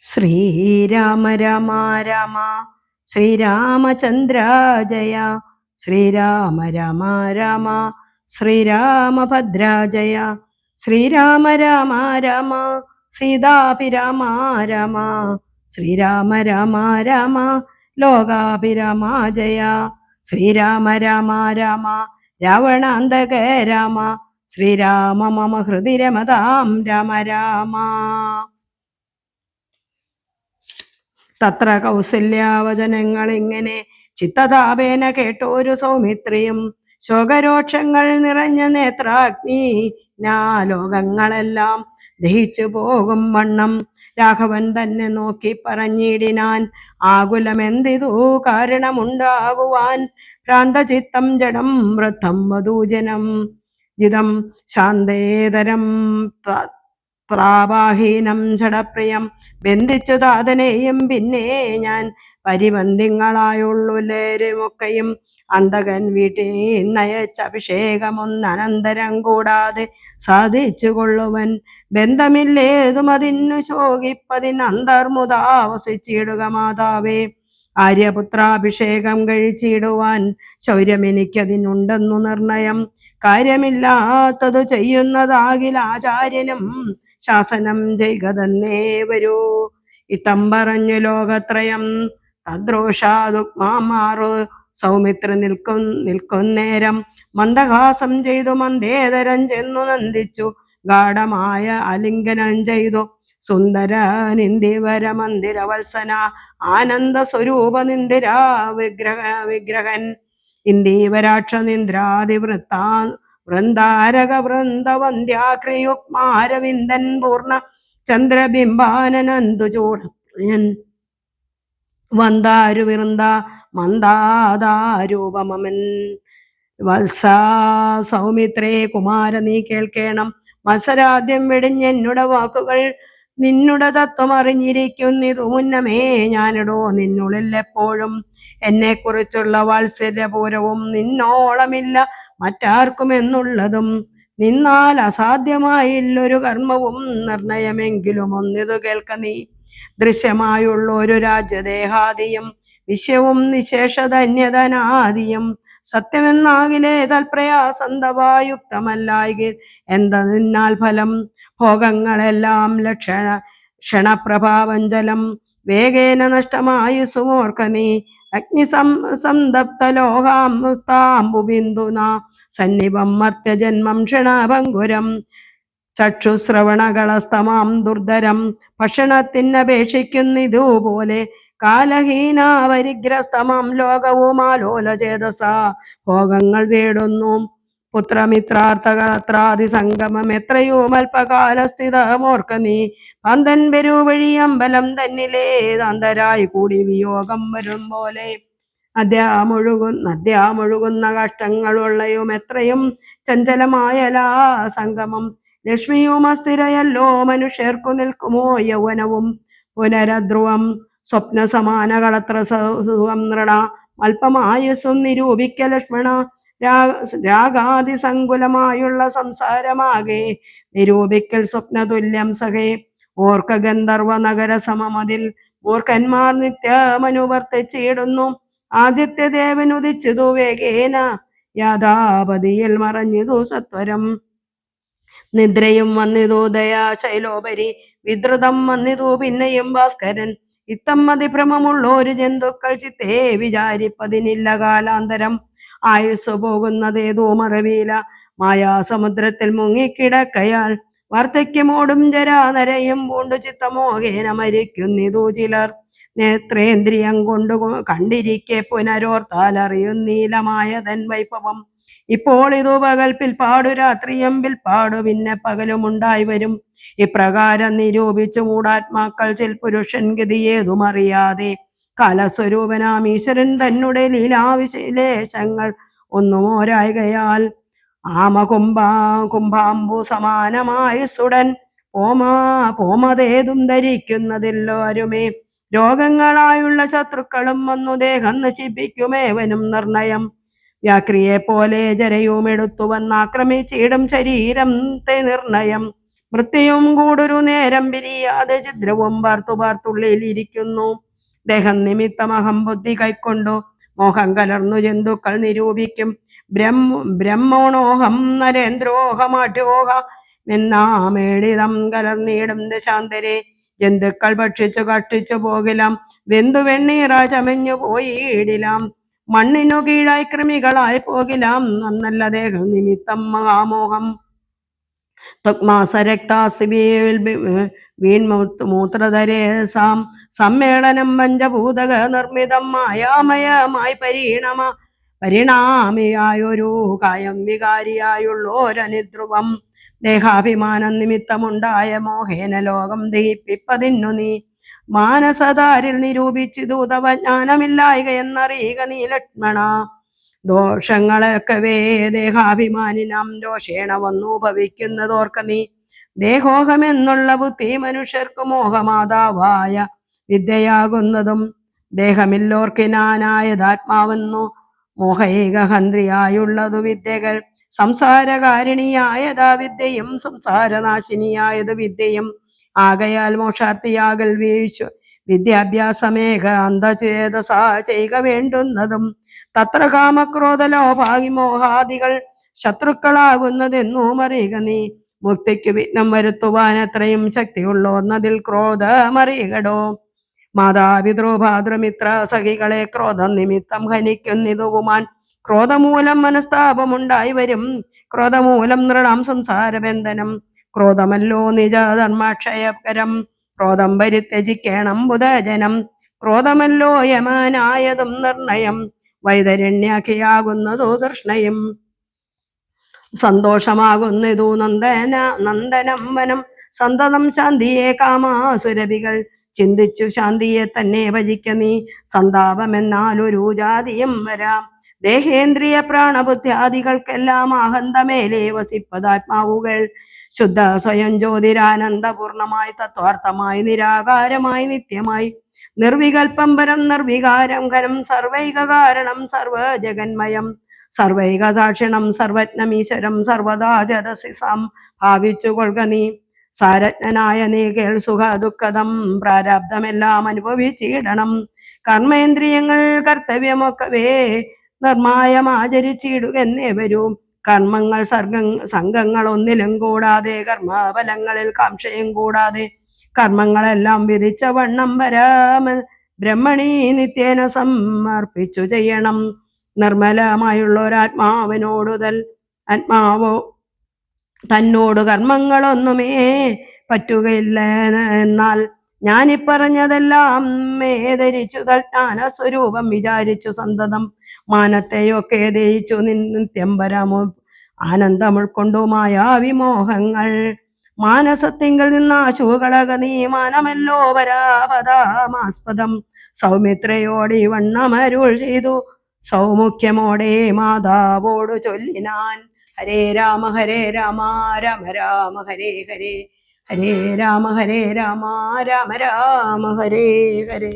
ശ്രീരാമ രാമ രാമ ശ്രീരാമചന്ദ്ര ജയ. ശ്രീരാമ രാമ രാമ ശ്രീരാമഭദ്ര ജയ. ശ്രീരാമ രാമ രാമ സീതാഭിരാമ രാമ. ശ്രീരാമ രാമ രാമ ലോകാഭിരാമ ജയ. ശ്രീരാമ രാമ രാമ രാവണാന്തക രാമ. ശ്രീരാമ മമ ഹൃദി രമതാം രാമ രാമ. തത്ര കൗസല്യാവചനങ്ങൾ ഇങ്ങനെ ചിത്തതാപേന കേട്ടോരു സൗമിത്രിയും ശോകരോക്ഷങ്ങൾ നിറഞ്ഞ നേത്രാഗ്നി ലോകങ്ങളെല്ലാം ദഹിച്ചു പോകും വണ്ണം രാഘവൻ തന്നെ നോക്കി പറഞ്ഞിടിനാൻ. ആകുലമെന്തിതു കാരണമുണ്ടാകുവാൻ ഭ്രാന്തചിത്തം ജഡം വൃദ്ധം വധൂജനം ജിതം ശാന്തേതരം പ്രാവാഹീനം ജഡപ്രിയം ബന്ധിച്ചു താതനെയും പിന്നെ ഞാൻ പരിബന്ധിങ്ങളായുള്ളുലേരുമൊക്കെയും അന്തകൻ വീട്ടിൽ നയച്ച അഭിഷേകമൊന്നനന്തരം കൂടാതെ സാധിച്ചു കൊള്ളുവൻ. ബന്ധമില്ലേതും അതിനു ശോകിപ്പതിന് അന്തർമുതാ വസിച്ചിടുക മാതാവേ. ആര്യപുത്രാഭിഷേകം കഴിച്ചിടുവാൻ ശൗര്യമെനിക്കതിനുണ്ടെന്നു നിർണയം. കാര്യമില്ലാത്തതു ചെയ്യുന്നതാകിൽ ആചാര്യനും ശാസനം ചെയ്യുക തന്നെ വരൂ. ഇത്തം പറഞ്ഞു ലോകത്രയം തദ്രോഷാദുക്മാറു സൗമിത്ര നിൽക്കുന്നേരം മന്ദഹാസം ചെയ്തു മന്ദേതരം ചെന്നു നന്ദിച്ചു ഗാഠമായ ആലിംഗനം ചെയ്തു. സുന്ദര നിന്ദിവര മന്ദിരവത്സന ആനന്ദ സ്വരൂപ നിന്ദിരാ വിഗ്രഹൻ ഇന്ദീവരാക്ഷ നിന്ദ്രാതിവൃത്താ വൃന്ദാരക വൃന്ദവന്ധ്യാക്രിയുക്മാരവിന്ദൻ പൂർണ്ണ ചന്ദ്രബിംബാനന്ദു ചൂടൻ വന്ദാരു വൃന്ദ മന്ദാദാരൂപമൻ. വത്സ സൗമിത്രേ കുമാര നീ കേൾക്കേണം. മത്സരാദ്യം വെടിഞ്ഞെന്നുടെ വാക്കുകൾ നിന്നുടെ തത്വം അറിഞ്ഞിരിക്കുന്നിതു മുന്നമേ ഞാനിടോ നിന്നുള്ളിൽ എപ്പോഴും എന്നെക്കുറിച്ചുള്ള വാത്സല്യപൂരവും നിന്നോളമില്ല മറ്റാർക്കും എന്നുള്ളതും. നിന്നാൽ അസാധ്യമായില്ലൊരു കർമ്മവും നിർണയമെങ്കിലും ഒന്നിതു കേൾക്ക നീ. ദൃശ്യമായുള്ള ഒരു രാജ്യദേഹാദിയും വിശ്വവും നിശേഷധന്യതനാദിയും സത്യമെന്നാകിലേ തൽപ്രയാസന്തവായുക്തമല്ലായെങ്കിൽ എന്നാൽ ഫലം. ഭോഗങ്ങളെല്ലാം ക്ഷണപ്രഭാവഞ്ചലം വേഗേന നഷ്ടമായി സുമോർക്ക നീ. അഗ്നി സംതപ്ത ലോകാംബുബിന്ദുന സന്നിപം മർത്യജന്മം ക്ഷണഭംഗുരം ചക്ഷുശ്രവണകളസ്തമാം ദുർധരം ഭക്ഷണത്തിനപേക്ഷിക്കുന്നിതുപോലെ കാലഹീനാവരിഗ്രസ്തമാം ലോകവുമാലോലചേതസ ഭോഗങ്ങൾ തേടുന്നു. പുത്രമിത്രാർത്ഥകളത്രാദി സംഗമം എത്രയോ അല്പകാലസ്ഥിതമോർക്ക നീ. പന്തൻ പെരുവഴി അമ്പലം തന്നിലേതന്തരായി കൂടി വിയോഗം വരും പോലെ നദ്യാമൊഴുകുന്ന കഷ്ടങ്ങളുള്ളയും എത്രയും ചഞ്ചലമായലാ സംഗമം. ലക്ഷ്മിയും അസ്ഥിരയല്ലോ മനുഷ്യർക്കു നിൽക്കുമോ യൗവനവും പുനരധ്രുവം സ്വപ്ന സമാനകളത്ര സുഖം നൃണ അല്പമായുസ്സും നിരൂപിക്ക ലക്ഷ്മണ. രാഗാതിസങ്കുലമായുള്ള സംസാരമാകെ നിരൂപിക്കൽ സ്വപ്നതുല്യം സഖേ. ഓർക്ക ഗന്ധർവ നഗര സമമതിൽ മൂർഖന്മാർ നിത്യമനുവർത്തിച്ചിടുന്നു. ആദിത്യ ദേവൻ ഉദിച്ചതു വേഗേന യാഥാപതിയിൽ മറഞ്ഞിതു സത്വരം. നിദ്രയും വന്നിതു ദയാ ശൈലോപരി വിദ്രുതം വന്നിതു പിന്നെയും ഭാസ്കരൻ. ഇത്തം അതിഭ്രമമുള്ളൊരു ജന്തുക്കൾ ചിത്തേ വിചാരിപ്പതിനില്ല കാലാന്തരം. ആയുസ് പോകുന്നതേതോ മറവിയില മായാസമുദ്രത്തിൽ മുങ്ങിക്കിടക്കയാൽ വാർദ്ധക്യമോടും ജരാനരയും പൂണ്ടു ചിത്തമോഹേന മരിക്കുന്നിതു ചിലർ. നേത്രേന്ദ്രിയം കൊണ്ടു കണ്ടിരിക്കെ പുനരോർത്താൽ അറിയുന്നീലമായതൻ വൈഭവം. ഇപ്പോൾ ഇതു പകൽ പിൽപ്പാടു രാത്രിയും പിൽപ്പാടു പിന്നെ പകലുമുണ്ടായി വരും. ഇപ്രകാരം നിരൂപിച്ചു മൂടാത്മാക്കൾ ചിൽ പുരുഷൻ ഗതിയേതും അറിയാതെ കാലസ്വരൂപനാം ഈശ്വരൻ തന്നെ ലീലാവിശേഷങ്ങൾ ഒന്നുമോരായകയാൽ കുംഭാംബു സമാനമായുസുടൻ പോമതേതും ധരിക്കുന്നതില്ലോ അരുമേ. രോഗങ്ങളായുള്ള ശത്രുക്കളും വന്നു ദേഹം നശിപ്പിക്കുമേവനും നിർണയം. വ്യാക്രിയെ പോലെ ജരയും എടുത്തു വന്നാക്രമിച്ചിടും ശരീരത്തെ നിർണയം. വൃത്തിയും കൂടൊരു നേരം പിരിയാതെ ഛിദ്രവും പാർത്തുള്ളിലിരിക്കുന്നു. ദേഹം നിമിത്തം അഹംബുദ്ധി കൈക്കൊണ്ടു മോഹം കലർന്നു ജന്തുക്കൾ നിരൂപിക്കും. ബ്രഹ്മണോഹം നരേന്ദ്രോഹമാട്യോഹ എന്നാമേടിതം കലർന്നിടും ദശാന്തരെ. ജന്തുക്കൾ ഭക്ഷിച്ചു കഷ്ടിച്ചു പോകിലാം, വെന്തു വെണ്ണീറ ചമഞ്ഞു പോയിടിലാം. മണ്ണിനു കീഴായി കൃമികളായി പോകിലാം, നന്നല്ല ദേഹം നിമിത്തം മഹാമോഹം. മൂത്രധരേസാം സമ്മേളനം പഞ്ചഭൂതക നിർമ്മിതം മായാമയമായി പരിണാമിയായൊരു കായം വികാരിയായുള്ളോരനിധ്രുവം. ദേഹാഭിമാനം നിമിത്തമുണ്ടായ മോഹേന ലോകം ദഹിപ്പിപ്പതിന്നു നീ മാനസതാരിൽ നിരൂപിച്ചിതു തവ ജ്ഞാനമില്ലായിക എന്നറിയുക നീ ലക്ഷ്മണ. ദോഷങ്ങളൊക്കവേ ദേഹാഭിമാനിനാം ദോഷേണ വന്നു ഭവിക്കുന്നതോർക്ക നീ. ദേഹോഹമെന്നുള്ള ബുദ്ധി മനുഷ്യർക്കു മോഹമാതാവായ വിദ്യയാകുന്നതും. ദേഹമില്ലോർക്കിനാനായതാത്മാവെന്നു മോഹൈകഹന്ത്രിയായുള്ളതു വിദ്യകൾ. സംസാരകാരിണിയായതാ വിദ്യയും സംസാരനാശിനിയായതു വിദ്യയും. ആകയാൽ മോക്ഷാർത്ഥിയാകൽ വിദ്യാഭ്യാസമേക അന്ധചേതസാ ചെയ്യുക വേണ്ടുന്നതും. തത്ര കാമക്രോധലോഭാവിമോഹാദികൾ ശത്രുക്കളാകുന്നതെന്നും അറിയുക നീ. മുക്തിക്ക് വിഘ്നം വരുത്തുവാൻ എത്രയും ശക്തിയുള്ളോന്നതിൽ ക്രോധമറിയടോ. മാതാപിതൃഭാതൃമിത്ര സഖികളെ ക്രോധം നിമിത്തം ഹനിക്കുന്നിതുവുമാൻ. ക്രോധമൂലം മനസ്താപമുണ്ടായി വരും, ക്രോധമൂലം നൃണാം സംസാരബന്ധനം. ക്രോധമല്ലോ നിജധർമ്മക്ഷയകരം, ക്രോധം പരിത്യജിക്കണം ബുധജനം. ക്രോധമല്ലോ യമനായതും നിർണയം, വൈതരണ്യാഖിയാകുന്നതു തൃഷ്ണയും. സന്തോഷമാകുന്നതു നന്ദനം വനം, സന്തതം ശാന്തിയെ കാമാസുരഭികൾ. ചിന്തിച്ചു ശാന്തിയെ തന്നെ ഭജിക്ക നീ, സന്താപമെന്നാൽ ഒരു ജാതിയും വരാം. ദേഹേന്ദ്രിയ പ്രാണബുദ്ധ്യാദികൾക്കെല്ലാം ആഹന്തമേലെ വസിപ്പതാത്മാവുകൾ. ശുദ്ധ സ്വയം ജ്യോതിരാനന്ദപൂർണമായി തത്വാർത്ഥമായി നിരാകാരമായി നിത്യമായി. നിർവികൽപ്പം പരം നിർവികാരം ഘനം, സർവൈക കാരണം സർവജഗന്മയം. സർവൈക സാക്ഷിണം സർവജ്ഞമീശ്വരം, സർവദാ ജതസി ഭാവിച്ചു കൊള്ളുക നീ. സാരജ്ഞനായ നീ കേൾ സുഖ ദുഃഖദം, പ്രാരാബ്ധമെല്ലാം അനുഭവിച്ചിടണം. കർമ്മേന്ദ്രിയങ്ങൾ കർത്തവ്യമൊക്കവേ നിർമായമാചരിച്ചിടുകെന്നേ വരൂ. കർമ്മങ്ങൾ സംഘങ്ങൾ ഒന്നിലും കൂടാതെ, കർമ്മഫലങ്ങളിൽ കാംക്ഷയും കൂടാതെ. കർമ്മങ്ങളെല്ലാം വിധിച്ച വണ്ണം ബ്രഹ്മണി നിത്യേന സമർപ്പിച്ചു ചെയ്യണം. ആത്മാവോ തന്നോട് കർമ്മങ്ങളൊന്നുമേ പറ്റുകയില്ല എന്നാൽ, ഞാനിപ്പറഞ്ഞതെല്ലാം ധരിച്ചു തൽജ്ഞാന സ്വരൂപം വിചാരിച്ചു സന്തതം. മാനത്തെയൊക്കെ ദയിച്ചു നിത്യം പരമോ ആനന്ദം ഉൾക്കൊണ്ടു മായാവിമോഹങ്ങൾ. മാനസത്തിങ്കിൽ നിന്നാശുകളക നീ, മാനമല്ലോ പരാപദമാസ്പദം. സൗമിത്രയോടി വണ്ണമരുൾ ചെയ്തു സൗമുഖ്യമോടെ മാതാവോടു ചൊല്ലിനാൻ. ഹരേ രാമ രാമ രാമ ഹരേ ഹരേ, ഹരേ രാമ രാമ രാമ ഹരേ ഹരേ.